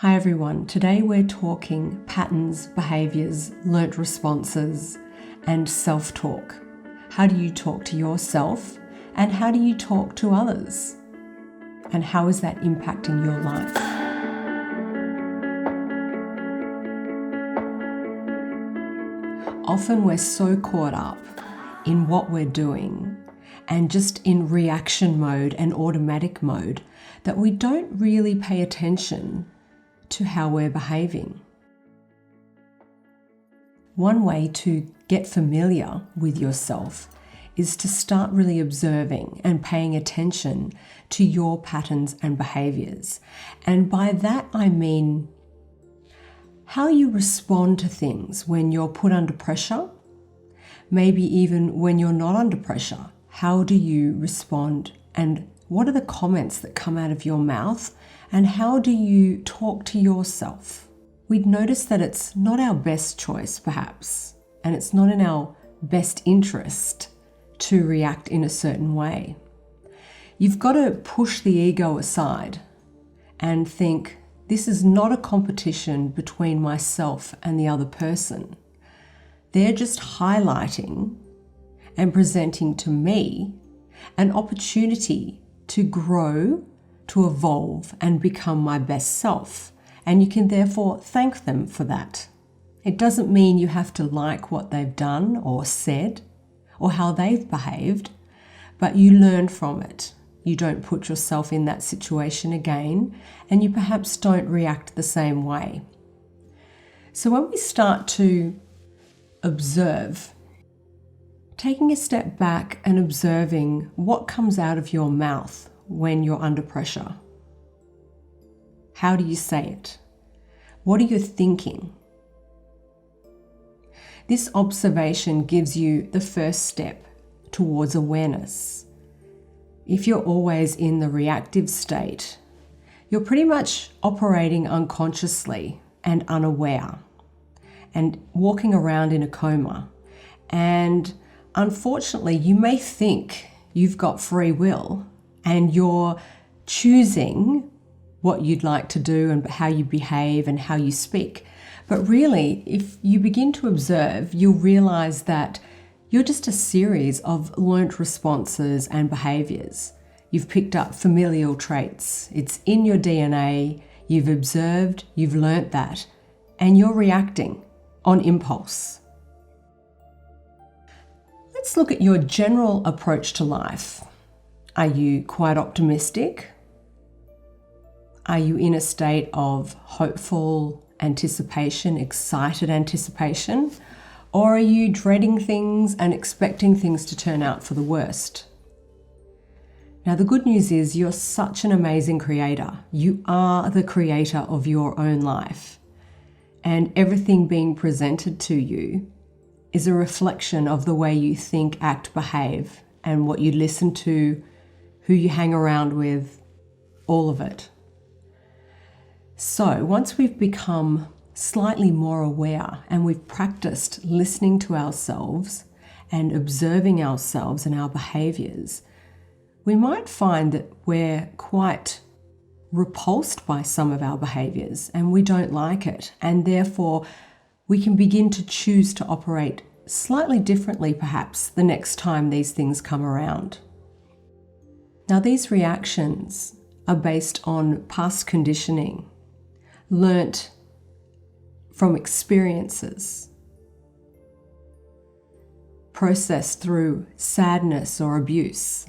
Hi everyone, today we're talking patterns, behaviours, learnt responses and self-talk. How do you talk to yourself and how do you talk to others? And how is that impacting your life? Often we're so caught up in what we're doing and just in reaction mode and automatic mode that we don't really pay attention to how we're behaving. One way to get familiar with yourself is to start really observing and paying attention to your patterns and behaviors. And by that I mean how you respond to things when you're put under pressure, maybe even when you're not under pressure. How do you respond and what are the comments that come out of your mouth? And how do you talk to yourself? We'd notice that it's not our best choice, perhaps, and it's not in our best interest to react in a certain way. You've got to push the ego aside and think, this is not a competition between myself and the other person. They're just highlighting and presenting to me an opportunity to grow, to evolve and become my best self. And you can therefore thank them for that. It doesn't mean you have to like what they've done or said or how they've behaved, but you learn from it. You don't put yourself in that situation again, and you perhaps don't react the same way. So when we start to observe, taking a step back and observing what comes out of your mouth when you're under pressure. How do you say it? What are you thinking? This observation gives you the first step towards awareness. If you're always in the reactive state, you're pretty much operating unconsciously and unaware and walking around in a coma. And unfortunately, you may think you've got free will and you're choosing what you'd like to do and how you behave and how you speak. But really, if you begin to observe, you'll realize that you're just a series of learnt responses and behaviors. You've picked up familial traits. It's in your DNA. You've observed, you've learnt that, and you're reacting on impulse. Let's look at your general approach to life. Are you quite optimistic? Are you in a state of hopeful anticipation, excited anticipation? Or are you dreading things and expecting things to turn out for the worst? Now, the good news is you're such an amazing creator. You are the creator of your own life. And everything being presented to you is a reflection of the way you think, act, behave, and what you listen to, who you hang around with, all of it. So once we've become slightly more aware and we've practiced listening to ourselves and observing ourselves and our behaviors, we might find that we're quite repulsed by some of our behaviors and we don't like it. And therefore, we can begin to choose to operate slightly differently perhaps the next time these things come around. Now, these reactions are based on past conditioning, learnt from experiences, processed through sadness or abuse.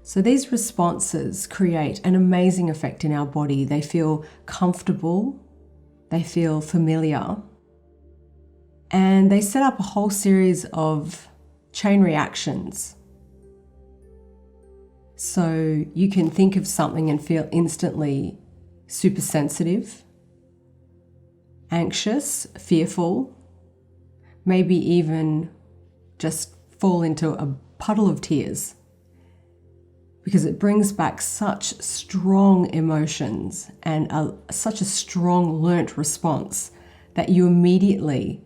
So these responses create an amazing effect in our body. They feel comfortable, they feel familiar, and they set up a whole series of chain reactions. So you can think of something and feel instantly super sensitive, anxious, fearful, maybe even just fall into a puddle of tears because it brings back such strong emotions and such a strong learnt response that you immediately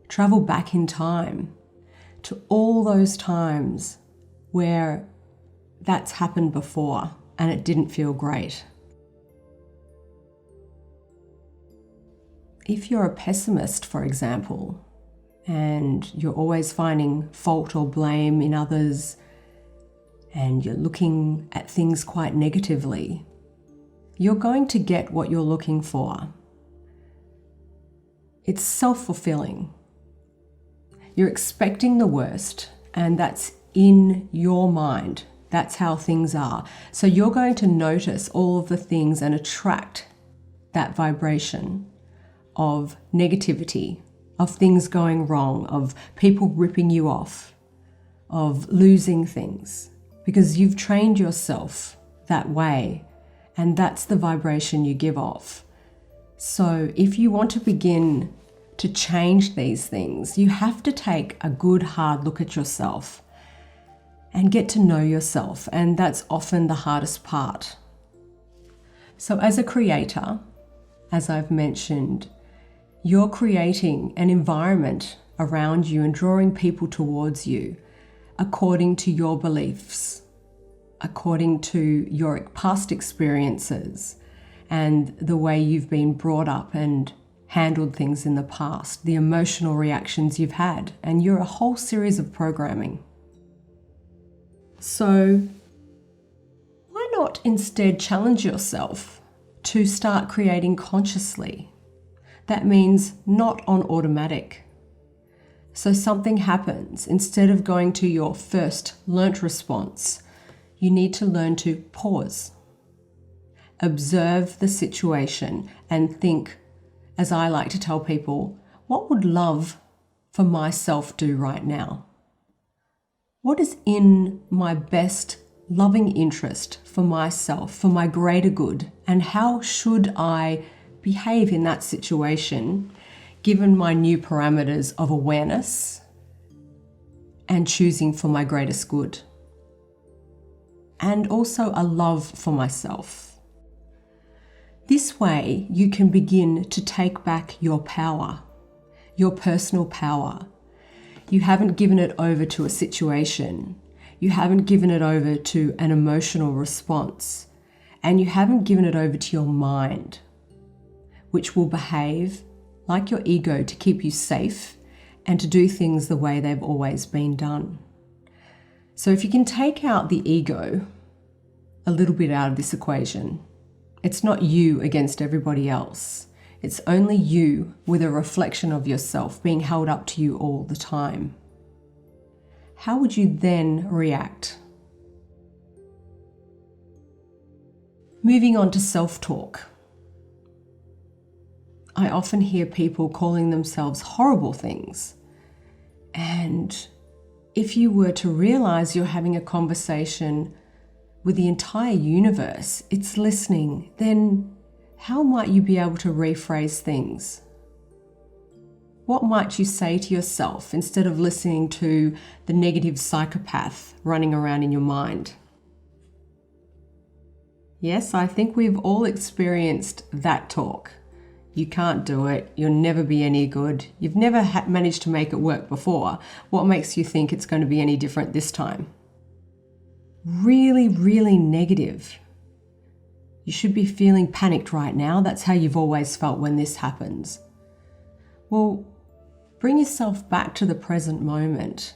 travel back in time to all those times where that's happened before and it didn't feel great. If you're a pessimist, for example, and you're always finding fault or blame in others, and you're looking at things quite negatively, you're going to get what you're looking for. It's self-fulfilling. You're expecting the worst, and that's in your mind. That's how things are. So you're going to notice all of the things and attract that vibration of negativity, of things going wrong, of people ripping you off, of losing things, because you've trained yourself that way, and that's the vibration you give off. So if you want to begin to change these things, you have to take a good hard look at yourself and get to know yourself, and that's often the hardest part. So as a creator, as I've mentioned, you're creating an environment around you and drawing people towards you according to your beliefs, according to your past experiences and the way you've been brought up and handled things in the past, the emotional reactions you've had, and you're a whole series of programming. So why not instead challenge yourself to start creating consciously? That means not on automatic. So something happens. Instead of going to your first learnt response, you need to learn to pause. Observe the situation and think, as I like to tell people, what would love for myself do right now? What is in my best loving interest for myself, for my greater good, and how should I behave in that situation given my new parameters of awareness and choosing for my greatest good, and also a love for myself. This way you can begin to take back your power, your personal power. You haven't given it over to a situation, you haven't given it over to an emotional response, and you haven't given it over to your mind, which will behave like your ego to keep you safe and to do things the way they've always been done. So if you can take out the ego a little bit out of this equation, it's not you against everybody else. It's only you with a reflection of yourself being held up to you all the time. How would you then react? Moving on to self-talk. I often hear people calling themselves horrible things. And if you were to realize you're having a conversation with the entire universe, it's listening, then how might you be able to rephrase things? What might you say to yourself instead of listening to the negative psychopath running around in your mind? Yes, I think we've all experienced that talk. You can't do it. You'll never be any good. You've never managed to make it work before. What makes you think it's going to be any different this time? Really, really negative. You should be feeling panicked right now. That's how you've always felt when this happens. Well, bring yourself back to the present moment.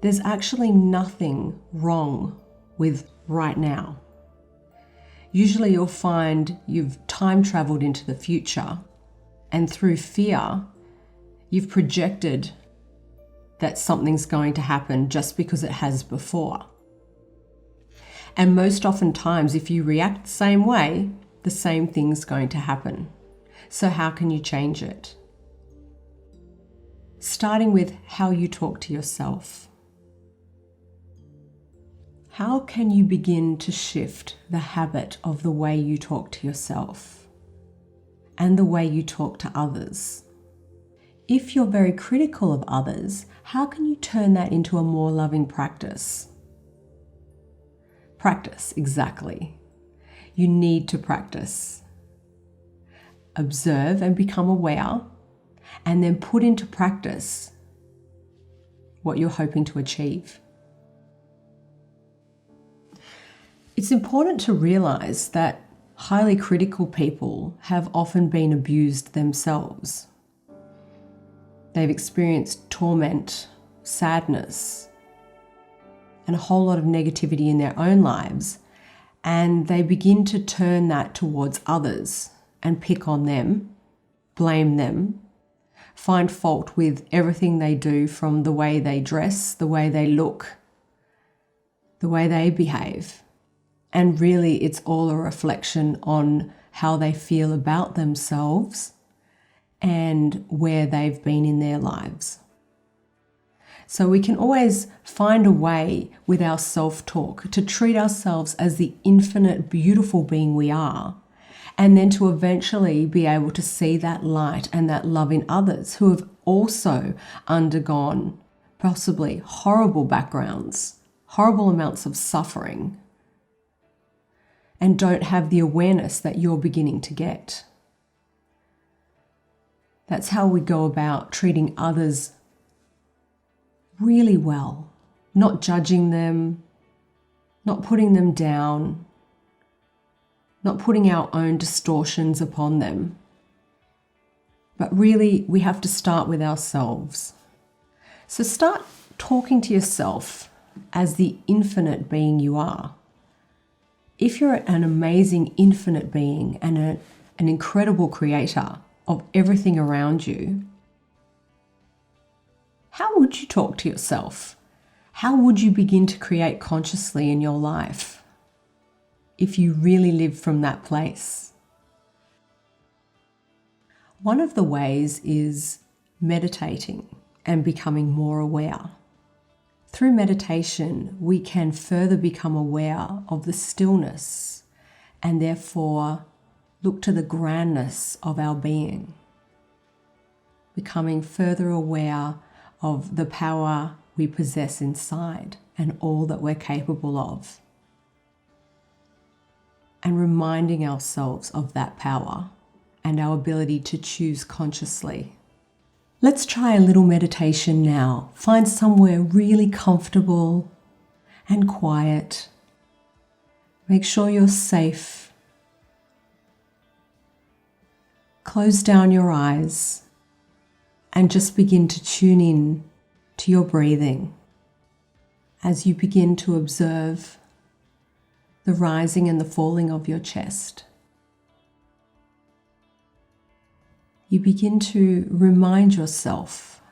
There's actually nothing wrong with right now. Usually you'll find you've time traveled into the future, and through fear, you've projected that something's going to happen just because it has before. And most oftentimes, if you react the same way, the same thing's going to happen. So how can you change it? Starting with how you talk to yourself. How can you begin to shift the habit of the way you talk to yourself and the way you talk to others? If you're very critical of others, how can you turn that into a more loving practice? Practice, exactly. You need to practice. Observe and become aware, and then put into practice what you're hoping to achieve. It's important to realize that highly critical people have often been abused themselves. They've experienced torment, sadness, and a whole lot of negativity in their own lives, and they begin to turn that towards others and pick on them, blame them, find fault with everything they do, from the way they dress, the way they look, the way they behave. And really, it's all a reflection on how they feel about themselves and where they've been in their lives. So we can always find a way with our self-talk to treat ourselves as the infinite, beautiful being we are, and then to eventually be able to see that light and that love in others who have also undergone possibly horrible backgrounds, horrible amounts of suffering, and don't have the awareness that you're beginning to get. That's how we go about treating others really well, not judging them, not putting them down, not putting our own distortions upon them. But really, we have to start with ourselves. So start talking to yourself as the infinite being you are. If you're an amazing infinite being and an incredible creator of everything around you, how would you talk to yourself? How would you begin to create consciously in your life if you really live from that place? One of the ways is meditating and becoming more aware. Through meditation, we can further become aware of the stillness and therefore look to the grandness of our being, becoming further aware of the power we possess inside and all that we're capable of, and reminding ourselves of that power and our ability to choose consciously. Let's try a little meditation now. Find somewhere really comfortable and quiet. Make sure you're safe. Close down your eyes and just begin to tune in to your breathing as you begin to observe the rising and the falling of your chest. You begin to remind yourself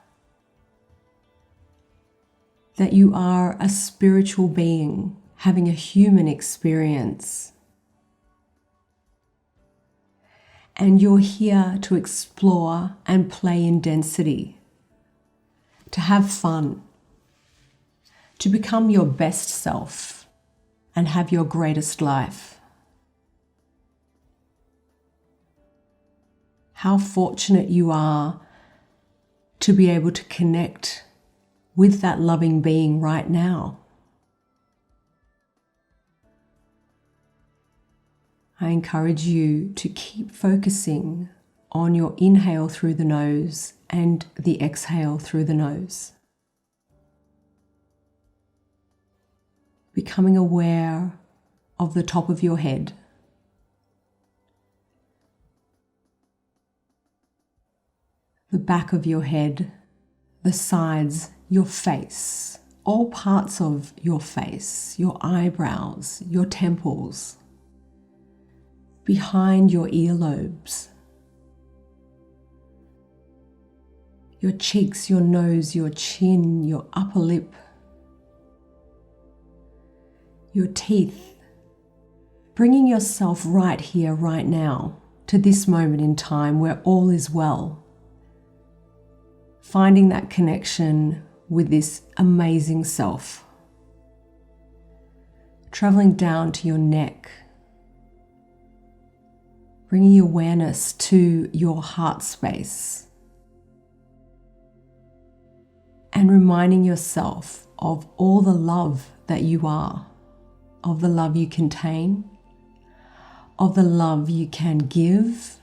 that you are a spiritual being having a human experience. And you're here to explore and play in density, to have fun, to become your best self and have your greatest life. How fortunate you are to be able to connect with that loving being right now. I encourage you to keep focusing on your inhale through the nose and the exhale through the nose. Becoming aware of the top of your head, the back of your head, the sides, your face, all parts of your face, your eyebrows, your temples, behind your earlobes, your cheeks, your nose, your chin, your upper lip, your teeth, bringing yourself right here, right now, to this moment in time where all is well. Finding that connection with this amazing self. Traveling down to your neck, bringing awareness to your heart space, and reminding yourself of all the love that you are, of the love you contain, of the love you can give,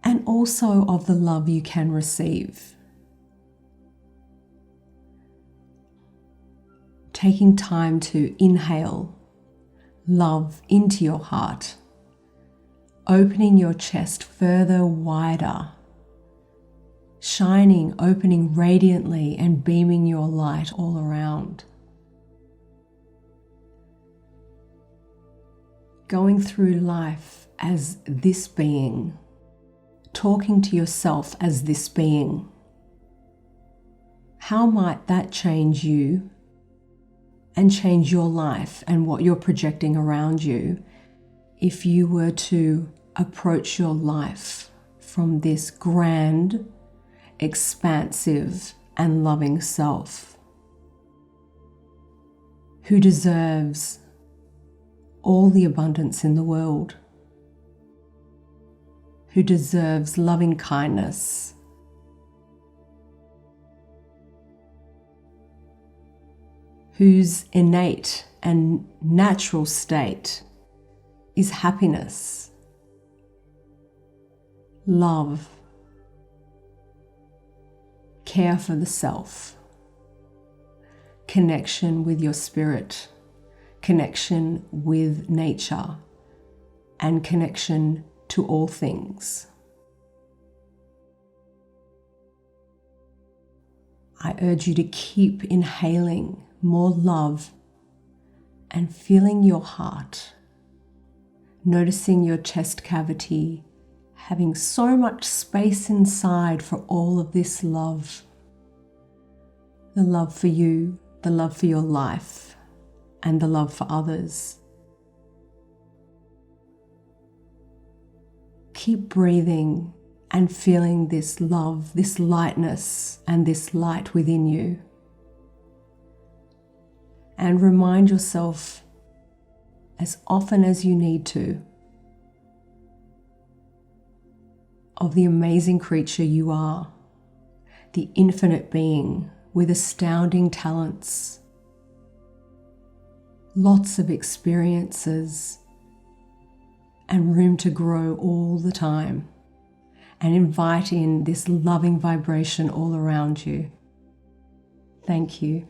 and also of the love you can receive. Taking time to inhale love into your heart, opening your chest further wider, shining, opening radiantly and beaming your light all around. Going through life as this being, talking to yourself as this being. How might that change you and change your life and what you're projecting around you if you were to approach your life from this grand, expansive, and loving self who deserves all the abundance in the world, who deserves loving kindness, whose innate and natural state is happiness, love, care for the self, connection with your spirit, connection with nature, and connection to all things. I urge you to keep inhaling more love and feeling your heart, noticing your chest cavity having so much space inside for all of this love. The love for you, the love for your life, and the love for others. Keep breathing and feeling this love, this lightness, and this light within you. And remind yourself as often as you need to of the amazing creature you are, the infinite being with astounding talents, lots of experiences, and room to grow all the time, and invite in this loving vibration all around you. Thank you.